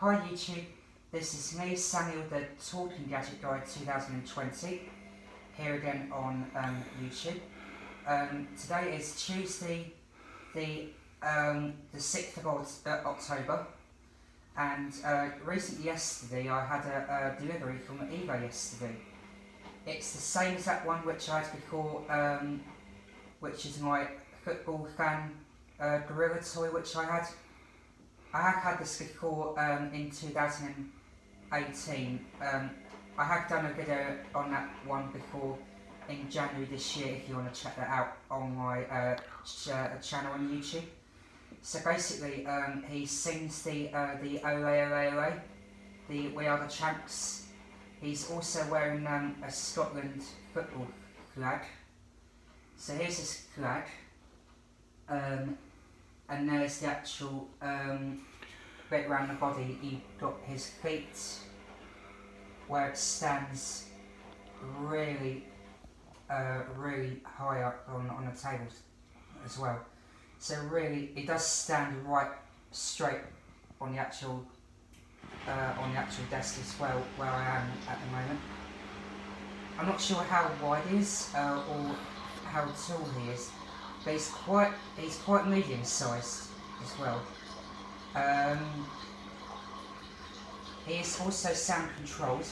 Hi YouTube, this is me, Samuel the Talking Gadget Guy 2020, here again on YouTube. Today is Tuesday, the 6th of October, and yesterday I had a delivery from eBay yesterday. It's the same as that one which I had before, which is my football fan gorilla toy which I had. I have had this before in 2018. I have done a video on that one before in January this year if you want to check that out on my channel on YouTube. So basically he sings the Ole Ole Ole, the We Are the Champs. He's also wearing a Scotland football flag. So here's his flag. And there's the actual bit around the body. You've got his feet where it stands really high up on the table as well. So really it does stand right straight on the actual desk as well where I am at the moment. I'm not sure how wide he is or how tall he is. But he's quite medium sized as well. He is also sound controlled,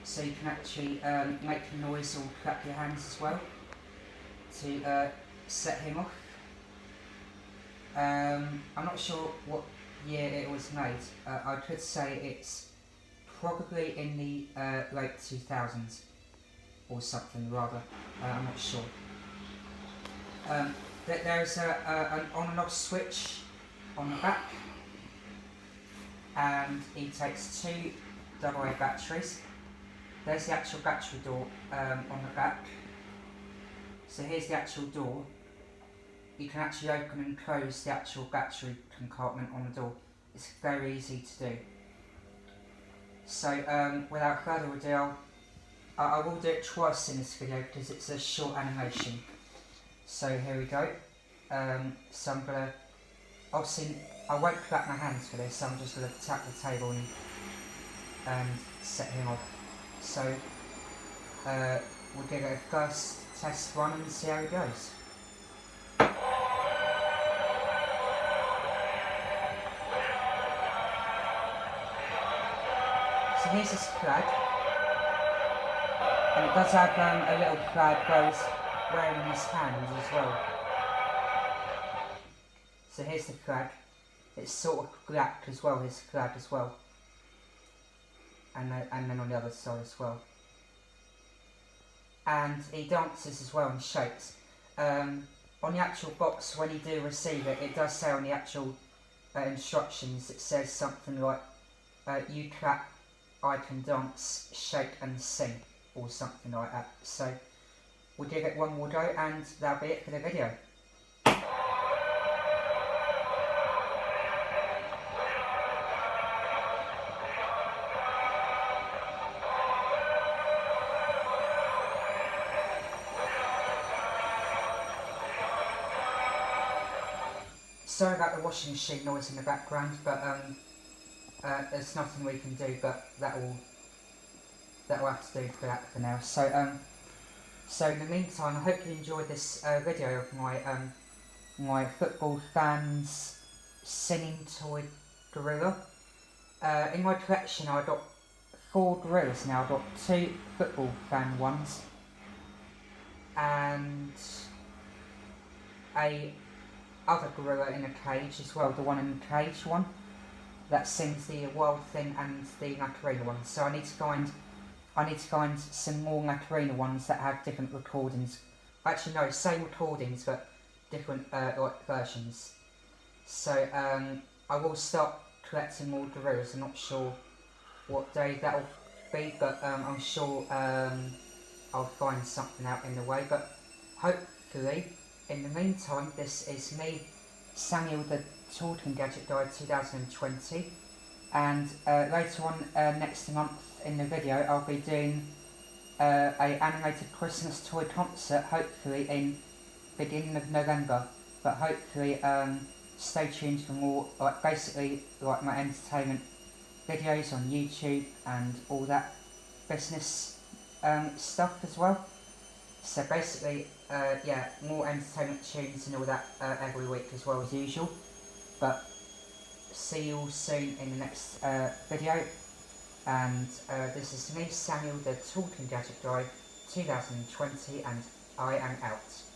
so you can actually make a noise or clap your hands as well to set him off. I'm not sure what year it was made. I could say it's probably in the late 2000s or something rather. I'm not sure. There's an on and off switch on the back, and he takes two AA batteries. There's the actual battery door on the back. So here's the actual door. You can actually open and close the actual battery compartment on the door. It's very easy to do. So without further ado, I will do it twice in this video because it's a short animation. So here we go. So I'm gonna, obviously I won't clap my hands for this, so I'm just gonna tap the table and set him off. So we'll give it a first test run and see how it goes. So here's his flag, and it does have a little flag where he's wearing in his hands as well. So here's the flag. It's sort of black as well, his flag as well. And then on the other side as well. And he dances as well and shakes. On the actual box, when you do receive it, it does say on the actual instructions, it says something like, you clap, I can dance, shake and sing, or something like that. So we'll give it one more go, and that'll be it for the video. Sorry about the washing machine noise in the background, but there's nothing we can do, but that'll have to do for that for now. So so in the meantime, I hope you enjoyed this video of my my football fans singing toy gorilla. In my collection, I've got 4 gorillas now. I've got 2 football fan ones and a other gorilla in a cage as well, the one in the cage one that sings the Wild Thing and the Macarena one. So I need to find some more Macarena ones that have different recordings. Actually no, same recordings but different versions. So I will start collecting more gorillas. I'm not sure what day that'll be, but I'm sure I'll find something out in the way. But hopefully, in the meantime, this is me, Samuel the Talking Gadget Guy 2020, and later on next month in the video I'll be doing a animated Christmas toy concert, hopefully in beginning of November, but hopefully stay tuned for more, basically my entertainment videos on YouTube and all that business stuff as well. So basically, yeah, more entertainment tunes and all that every week as well as usual. But see you all soon in the next video. And this is me, Samuel, the Talking Gadget Guy, 2020, and I am out.